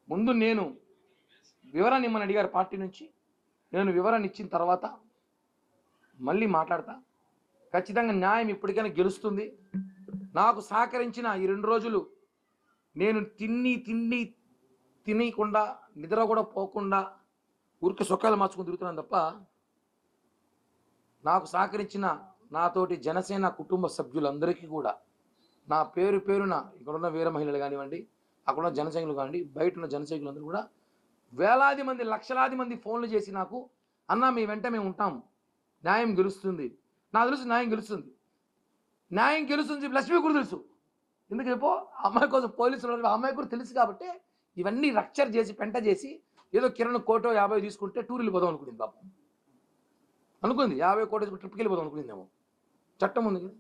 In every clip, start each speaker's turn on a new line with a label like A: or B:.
A: ముందు నేను వివరణ ఇమ్మని అడిగారు పార్టీ నుంచి. నేను వివరణ ఇచ్చిన తర్వాత మళ్ళీ మాట్లాడతా. ఖచ్చితంగా న్యాయం ఇప్పటికైనా గెలుస్తుంది. నాకు సహకరించిన ఈ 2 రోజులు నేను తినకుండా నిద్ర కూడా పోకుండా ఊరికి సొక్కాలు మార్చుకుని తిరుగుతున్నాను తప్ప, నాకు సహకరించిన నాతోటి జనసేన కుటుంబ సభ్యులందరికీ కూడా నా పేరు పేరున, ఇక్కడున్న వీర మహిళలు కానివ్వండి, అక్కడున్న జనసైనికులు కానివ్వండి, బయట ఉన్న జనసైనికులందరూ కూడా వేలాది మంది, లక్షలాది మంది ఫోన్లు చేసి నాకు, అన్నా మీ వెంట మేము ఉంటాం, న్యాయం గెలుస్తుంది, నాకు తెలుసు న్యాయం గెలుస్తుంది, న్యాయం గెలుస్తుంది. లక్ష్మి కూడా తెలుసు. ఎందుకు చెప్పో, అమ్మాయి కోసం పోలీసులు అమ్మాయి కూడా తెలుసు కాబట్టి ఇవన్నీ రక్చర్ చేసి పెంట చేసి ఏదో కిరణ్ కోటో 50 తీసుకుంటే టూర్ వెళ్ళిపోదాం అనుకునింది పాపం. అనుకుంది 50 కోటి ట్రిప్కి వెళ్ళిపోదాం అనుకునిందేమో. చట్టం ఉంది కదా.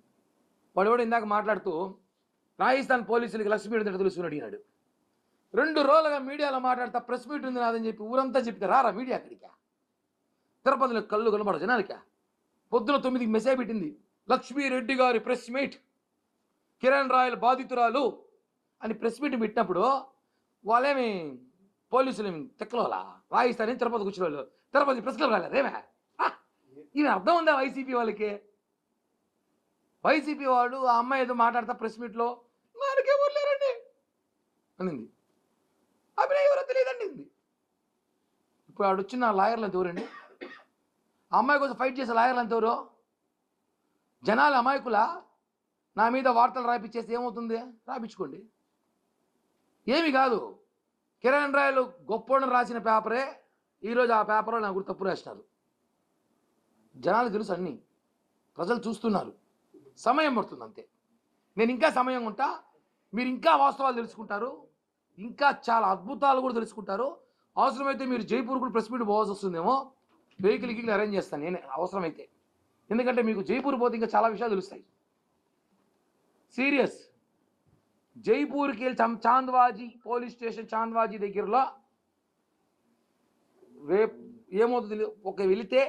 A: వాడు కూడా ఇందాక మాట్లాడుతూ రాజస్థాన్ పోలీసులకి లక్ష్మీ మీట్ తెలుసుకుని అడిగినాడు. 2 రోజులుగా మీడియాలో మాట్లాడతా ప్రెస్ మీట్ ఉంది నాదని చెప్పి ఊరంతా చెప్తే రారా మీడియా అక్కడికా? తిరుపతిలో కళ్ళు కనబడ జనాలికా. పొద్దున 9కి మెసేజ్ పెట్టింది, లక్ష్మీరెడ్డి గారి ప్రెస్ మీట్, కిరణ్ రాయల్ బాధితురాలు అని ప్రెస్ మీట్ పెట్టినప్పుడు వాళ్ళేమి పోలీసులు ఏమి తెక్కలోలా రాజస్థాన్ తిరుపతికి వచ్చిన వాళ్ళు తిరుపతి ప్రెస్ క్లబ్ రాలేదేమే? ఇవి అర్థం ఉందా వైసీపీ వాళ్ళకి? వైసీపీ వాడు ఆ అమ్మాయి ఏదో మాట్లాడతా ప్రెస్ మీట్లో మనకెవరు లేరండి అనింది. అభినయ్ ఎవరో తెలియదండి ఇంది. ఇప్పుడు ఆడు వచ్చిన లాయర్లు అంత ఎవరండి? ఆ అమ్మాయి కోసం ఫైట్ చేసే లాయర్లు అంత ఎవరు? జనాలు అమాయకులా? నా మీద వార్తలు రాయించేస్తే ఏమవుతుంది? రాయించుకోండి, ఏమి కాదు. కిరణ్ రాయలు గొప్పోడని రాసిన పేపరే ఈరోజు ఆ పేపర్లో నా గురించి తప్పు రాసినారు. జనాలు తెలుసు, అన్నీ ప్రజలు చూస్తున్నారు. సమయం పడుతుంది అంతే. నేను ఇంకా సమయం ఉంటా, మీరు ఇంకా వాస్తవాలు తెలుసుకుంటారు, ఇంకా చాలా అద్భుతాలు కూడా తెలుసుకుంటారు. అవసరమైతే మీరు జైపూర్ కూడా ప్రెస్ మీట్ పోవాల్సి వస్తుందేమో, వెహికల్కి అరేంజ్ చేస్తాను నేను అవసరమైతే. ఎందుకంటే మీకు జైపూర్ పోతే ఇంకా చాలా విషయాలు తెలుస్తాయి. సీరియస్. జైపూర్కి వెళ్ళి చాంద్వాజీ పోలీస్ స్టేషన్, చాంద్వాజీ దగ్గరలో రేపు ఏమవుతుంది ఒక వెళితే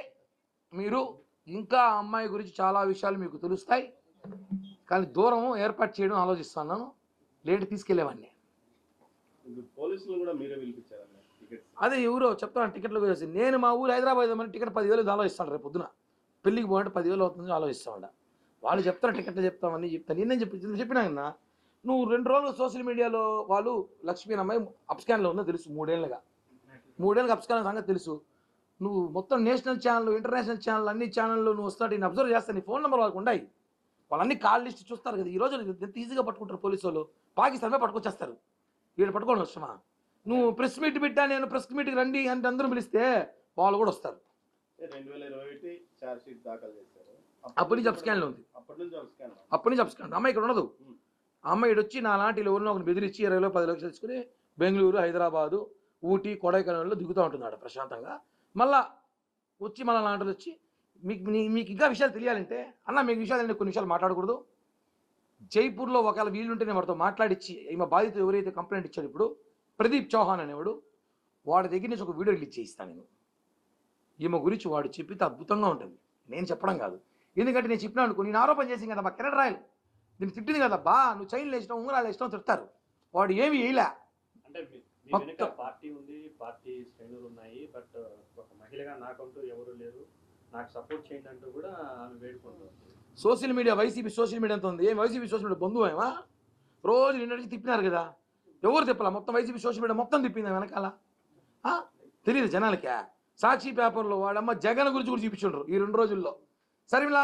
A: మీరు ఇంకా అమ్మాయి గురించి చాలా విషయాలు మీకు తెలుస్తాయి. కానీ దూరం ఏర్పాటు చేయడం ఆలోచిస్తున్నాను, లేట్ తీసుకెళ్లేవాడిని. అదే ఎవరో చెప్తాను టికెట్లు వేసి, నేను మా ఊరు హైదరాబాద్ ఏమని టికెట్ 10,000 ఆలోచిస్తాను. రేపు పొద్దున పెళ్ళికి పోవాలంటే 10,000 అవుతుంది ఆలోచిస్తామంట. వాళ్ళు చెప్తారు టికెట్లు చెప్తామని చెప్తాను. నేనేం చెప్పినా కన్నా, నువ్వు 2 రోజులు సోషల్ మీడియాలో వాళ్ళు లక్ష్మీ అమ్మాయి అప్స్కాన్లో ఉందో తెలుసు, 3 ఏళ్ళకి అప్స్కాన్ సంగతి తెలుసు. నువ్వు మొత్తం నేషనల్ ఛానల్, ఇంటర్నేషనల్ ఛానల్, అన్ని ఛానల్లో నువ్వు వస్తాడు, నేను అబ్జర్వ్ చేస్తాను. నీ ఫోన్ నెంబర్ వాళ్ళకు ఉన్నాయి, వాళ్ళన్నీ కాల్ లిస్ట్ చూస్తారు కదా. ఈరోజు ఎంత ఈజీగా పట్టుకుంటారు పోలీసు వాళ్ళు, పాకిస్తాన్మే పట్టుకొచ్చేస్తారు. వీళ్ళు పట్టుకోవడం వస్తామా? నువ్వు ప్రెస్ మీట్ పెట్టా, నేను ప్రెస్ మీట్కి రండి అంటే అందరూ పిలిస్తే వాళ్ళు కూడా వస్తారు.
B: 2021 చార్జ్ షీట్ దాఖలు చేశారు.
A: అప్పటి నుంచి అప్స్కాన్లో ఉంది. అప్పటి నుంచి అప్స్కాన్. అమ్మాయి ఇక్కడ ఉండదు. ఆ అమ్మాయి వచ్చి నా లాంటి ఎవరినో ఒకరిని బెదిరించి 20-10 లక్షలు తీసుకుని బెంగళూరు, హైదరాబాదు, ఊటీ, కొడైకెనాల్లో దిగుతూ ఉంటున్నాడు ప్రశాంతంగా. మళ్ళా వచ్చి మన లాంటిది వచ్చి మీకు ఇంకా విషయాలు తెలియాలంటే, అన్న మీకు విషయాలు కొన్ని విషయాలు మాట్లాడకూడదు. జైపూర్లో ఒకవేళ వీళ్ళుంటే నేను వాడితో మాట్లాడిచ్చి, ఈమె బాధితులు ఎవరైతే కంప్లైంట్ ఇచ్చాడు ఇప్పుడు ప్రదీప్ చౌహాన్ అనేవాడు, వాడి దగ్గర నుంచి ఒక వీడియో రిలీజ్ చేయిస్తాను నేను. ఈమె గురించి వాడు చెప్పితే అద్భుతంగా ఉంటుంది, నేను చెప్పడం కాదు. ఎందుకంటే నేను చెప్పినా అనుకో, నేను ఆరోపణ చేసింది కదా కిరణ్ రాయల్, నేను తిట్టింది కదా బా, నువ్వు చైన్లు వేసినావు, ఉంగరాలు వేసినావు తిడతారు. వాడు ఏమి వేయలే.
C: పార్టీ ఉంది, పార్టీ శ్రేణులు ఉన్నాయి, బట్ ఒక మహిళగా నాకంటూ ఎవరు లేరు, నాకు సపోర్ట్ చేయండి అంటూ కూడా ఆమె వేడుకుంటుంది.
A: Social media, YCP social media ఎంత ఉంది? ఏం వైసీపీ సోషల్ మీడియా బంధువు ఏమా? రోజు నిన్నటికి తిప్పినారు కదా, ఎవరు తిప్పాల? మొత్తం వైసీపీ సోషల్ మీడియా మొత్తం తిప్పింది వెనకాల. తెలియదు జనాలకే. సాక్షి పేపర్లో వాడమ్మ జగన్ గురించి కూడా చూపించుండ్రు ఈ 2 రోజుల్లో. శర్మిల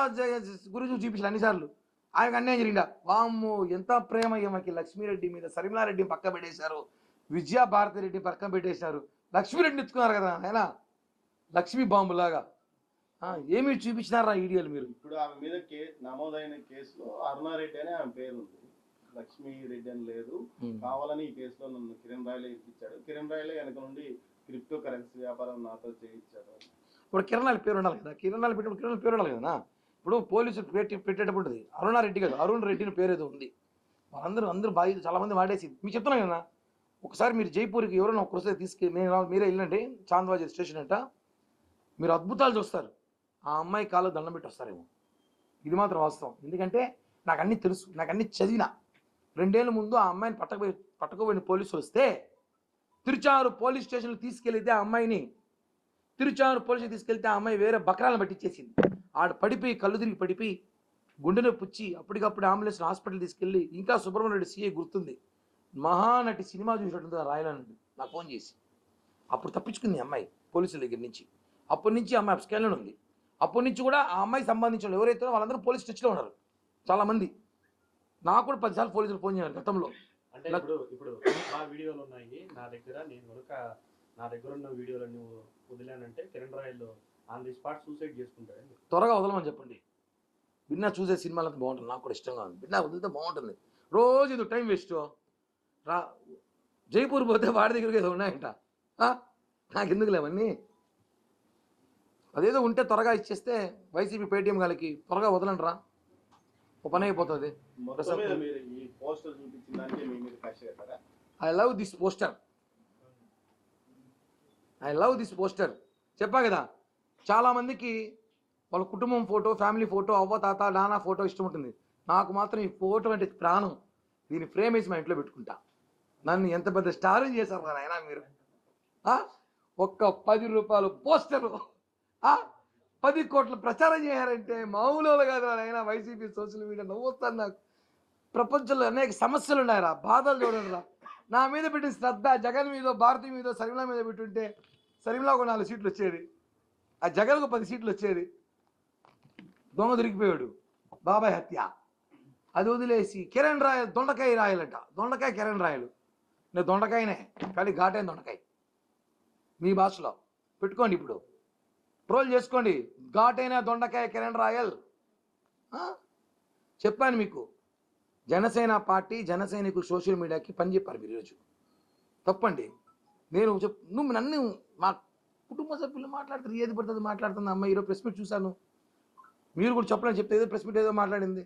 A: గురించి చూపించారు అన్నిసార్లు. ఆయనకు అన్యాయం జరిగిందా? వామ్మో ఎంత ప్రేమ ఈమెకి లక్ష్మీరెడ్డి మీద. శర్మిలారెడ్డిని పక్క పెట్టేశారు, విజయ భారతిరెడ్డి పక్కన పెట్టేశారు, లక్ష్మీరెడ్డిని ఎత్తుకున్నారు కదా ఆయన లక్ష్మీ బాంబులాగా. ఏమి చూపించినారా ఈడియోలు మీరు?
B: ఇప్పుడు ఆమె మీద నమోదైన కేసులో అరుణారెడ్డి అని ఆమె పేరు ఉంది, లక్ష్మీరెడ్డి అని లేదు. కావాలని ఈ కేసులో నన్ను కిరణ్ రాయలే ఇప్పించాడు, కిరణ్ రాయలే వెనక నుండి క్రిప్టో కరెన్సీ వ్యాపారం నాతో చేయించాడు.
A: ఇప్పుడు కిరణ్ రాయల పేరు ఉండాలి కదా, కిరణ్ రాయలు పెట్టినప్పుడు కిరణ్ పేరు ఉండాలి కదా. ఇప్పుడు పోలీసులు పెట్టేటప్పుడు ఉంటుంది అరుణారెడ్డి కదా, అరుణ్ రెడ్డిని పేరు ఏదో ఉంది. వాళ్ళందరూ బాధ్యత చాలా మంది వాడేసి మీకు చెప్తున్నాను కదా. ఒకసారి మీరు జైపూర్కి ఎవరైనా ఒకసారి మీరే వెళ్ళండి, చాంద్వాజీ స్టేషన్ అంట, మీరు అద్భుతాలు చూస్తారు. ఆ అమ్మాయి కాళ్ళు దండం పెట్టి వస్తారేమో, ఇది మాత్రం వాస్తవం. ఎందుకంటే నాకు అన్నీ తెలుసు, నాకు అన్నీ చదివిన. 2 ఏళ్ళ ముందు ఆ అమ్మాయిని పట్టుకోబోయిన పోలీసులు వస్తే తిరుచారు పోలీస్ స్టేషన్కి తీసుకెళ్తే ఆ అమ్మాయిని తీసుకెళ్తే ఆ అమ్మాయి వేరే బకరాలను పట్టించేసింది. ఆడ పడిపోయి కళ్ళు తిరిగి పడిపోయి గుండె నొప్పి వచ్చి అప్పటికప్పుడు అంబులెన్స్ హాస్పిటల్ తీసుకెళ్ళి, ఇంకా సుబ్రహ్మణ్య రెడ్డి సీఏ గుర్తుంది, మహానటి సినిమా చూసినట్టు రాయలనండి నాకు ఫోన్ చేసి. అప్పుడు తప్పించుకుంది ఈ అమ్మాయి పోలీసుల దగ్గర నుంచి. అప్పటి నుంచి అమ్మాయి అప్స్కాన్లో ఉంది. అప్పటి నుంచి కూడా ఆ అమ్మాయికి సంబంధించిన ఎవరైతే వాళ్ళందరూ పోలీస్ టచ్లో ఉన్నారు చాలామంది. నాకు కూడా 10 సార్లు పోలీసులు ఫోన్ చేయాలి గతంలో.
C: అంటే ఇప్పుడు మా వీడియోలు ఉన్నాయి నా దగ్గర, నేను కనుక నా దగ్గర ఉన్న వీడియోలన్నీ వదిలానంటే Kiran Royal on the spot suicide చేసుకుంటాడండి.
A: త్వరగా వదలమని చెప్పండి. విన్నా చూసే సినిమాలంతా బాగుంటుంది, నాకు కూడా ఇష్టంగా ఉంది. విన్నా వదిలితే బాగుంటుంది. రోజు ఇది టైం వేస్ట్ రా. జైపూర్ పోతే వాడి దగ్గరికి ఏదో ఉన్నాయంట, నాకు ఎందుకు లేవన్నీ. అదేదో ఉంటే త్వరగా ఇచ్చేస్తే వైసీపీ పేటీఎం గారికి త్వరగా వదలండి రా, ఓ పని అయిపోతుంది.
B: మొత్తం మీద మీరు ఈ పోస్టర్ చూపించిన దానికి మీ మీద కక్ష కట్టారా?
A: I love this poster. చెప్పా కదా, చాలామందికి వాళ్ళ కుటుంబం ఫోటో, ఫ్యామిలీ ఫోటో, అవ్వ తాత నాన్న ఫోటో ఇష్టం ఉంటుంది. నాకు మాత్రం ఈ ఫోటో అంటే ప్రాణం. దీన్ని ఫ్రేమ్ వేసి మా ఇంట్లో పెట్టుకుంటా. నన్ను ఎంత పెద్ద స్టార్ చేశారు కదా ఆయన మీరు. ఒక్క 10 రూపాయలు పోస్టరు 10 కోట్ల ప్రచారం చేయారంటే మామూలు కాదు ఆయన. వైసీపీ సోషల్ మీడియా నవ్వుతాను. నాకు ప్రపంచంలో అనేక సమస్యలు ఉన్నాయరా, బాధలు చూడండి రా. నా మీద పెట్టిన శ్రద్ధ జగన్ మీద, భారతి మీద, శర్మిల మీద పెట్టుంటే శర్మిలకు 4 సీట్లు వచ్చేది, ఆ జగన్కు 10 సీట్లు వచ్చేది. దొంగ దొరికిపోయాడు, బాబాయ్ హత్య. అది వదిలేసి కిరణ్ రాయల్ దొండకాయ రాయలంట. దొండకాయ కిరణ్ రాయలు. నేను దొండకాయనే, కానీ ఘాటైన దొండకాయ. మీ భాషలో పెట్టుకోండి, ఇప్పుడు ట్రోల్ చేసుకోండి. ఘాటైన దొండకాయ కిరణ్ రాయల్. చెప్పాను మీకు, జనసేన పార్టీ జన సైనికులు సోషల్ మీడియాకి పని చెప్పారు మీరు ఈరోజు. తప్పండి. నేను నువ్వు నన్ను మా కుటుంబ సభ్యులు మాట్లాడుతారు, ఏది పడుతుంది మాట్లాడుతుంది. అమ్మాయి ఈరోజు ప్రెస్ మీట్ చూశాను, మీరు కూడా చెప్పలేని చెప్తే ఏదో ప్రెస్ మీట్ ఏదో మాట్లాడింది.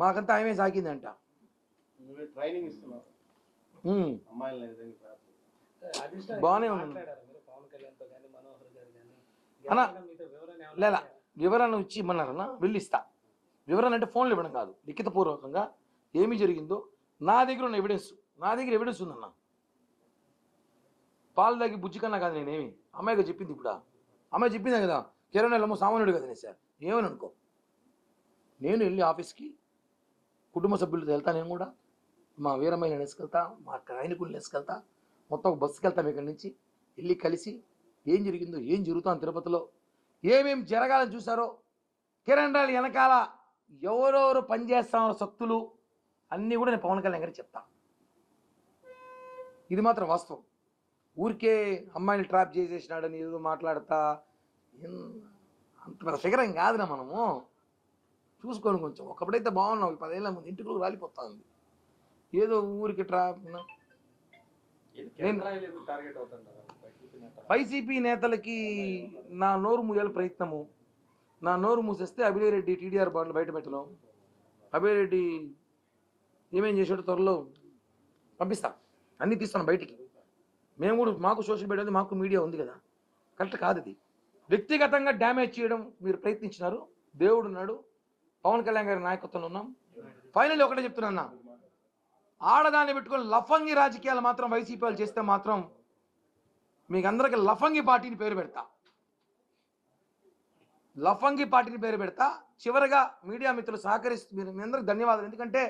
A: మాకంతా ఆమె సాకిందంట.
B: ట్రైనింగ్ ఇస్తున్నారు
A: బాగానే ఉంది అన్న. లేదా వివరణ ఇచ్చి ఇమ్మన్నారన్నా, వెళ్ళిస్తా. వివరణ అంటే ఫోన్లు ఇవ్వడం కాదు, లిఖితపూర్వకంగా ఏమి జరిగిందో నా దగ్గర ఉన్న ఎవిడెన్స్ ఉందన్న. పాలు తాగి బుజ్జి కన్నా కాదు నేనేమి. అమ్మాయిగా చెప్పింది. ఇప్పుడు అమ్మాయి చెప్పిందే కదా, కిరణ్ రాయల్ సామాన్యుడు కదా సార్, ఏమని అనుకో. నేను వెళ్ళి ఆఫీస్కి కుటుంబ సభ్యులతో వెళ్తా. నేను కూడా మా వీరమైన వేసుకెళ్తా, మా సైనికుల్ని వేసుకెళ్తా, మొత్తం బస్సుకి వెళ్తాం. ఇక్కడి నుంచి వెళ్ళి కలిసి ఏం జరిగిందో, ఏం జరుగుతాం తిరుపతిలో, ఏమేమి జరగాలని చూసారో, కిరణ్ రాయల్ వెనకాల ఎవరెవరు పనిచేస్తామో శక్తులు అన్నీ కూడా నేను పవన్ కళ్యాణ్ గారికి చెప్తా. ఇది మాత్రం వాస్తవం. ఊరికే అమ్మాయిని ట్రాప్ చేసేసినాడని ఏదో మాట్లాడతా అంత పెద్ద ఫిగరం కాదురా మనము. చూసుకోండి కొంచెం. ఒకప్పుడైతే బాగున్నావు, 10 ఏళ్ళ ముందు ఇంటికి రాలిపోతా ఉంది. ఏదో ఊరికి ట్రాప్. వైసీపీ నేతలకి నా నోరు మూయాల ప్రయత్నము. నా నోరు మూసేస్తే అభినయ్ రెడ్డి టీడీఆర్ బాండ్లు బయట పెట్టడం. అభినయ్ రెడ్డి ఏమేం చేసాడో త్వరలో పంపిస్తాం, అన్నీ తీస్తాను బయటికి. మేము కూడా, మాకు సోషల్ మీడియా ఉంది, మాకు మీడియా ఉంది కదా. కరెక్ట్ కాదు ఇది. వ్యక్తిగతంగా డ్యామేజ్ చేయడం మీరు ప్రయత్నించినారు. దేవుడు ఉన్నాడు, పవన్ కళ్యాణ్ గారి నాయకత్వంలో ఉన్నాం. ఫైనల్ ఒకటే చెప్తున్నా, ఆడదాన్ని పెట్టుకొని లఫంగి రాజకీయాలు మాత్రం వైసీపీ వాళ్ళు చేస్తే మాత్రం మీకు అందరికీ లఫంగి పార్టీని పేరు పెడతా. చివరిగా మీడియా మిత్రులు సహకరిస్తున్నారు, మీ అందరికి ధన్యవాదాలు. ఎందుకంటే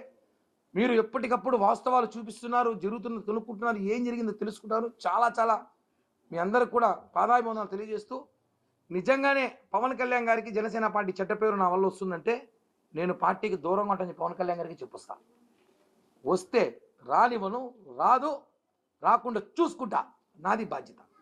A: మీరు ఎప్పటికప్పుడు వాస్తవాలు చూపిస్తున్నారు, జరుగుతున్న కనుక్కుంటున్నారు, ఏం జరిగిందో తెలుసుకుంటారు. చాలా మీ అందరికి కూడా పాదాభివందనాలు తెలియజేస్తూ, నిజంగానే పవన్ కళ్యాణ్ గారికి జనసేన పార్టీ చెడ్డ పేరు నా వల్ల వస్తుందంటే నేను పార్టీకి దూరంగా ఉంటానని పవన్ కళ్యాణ్ గారికి చెప్పొస్తాను. వస్తే రానివ్వను, రాదు, రాకుండా చూసుకుంటా, నాది బాధ్యత.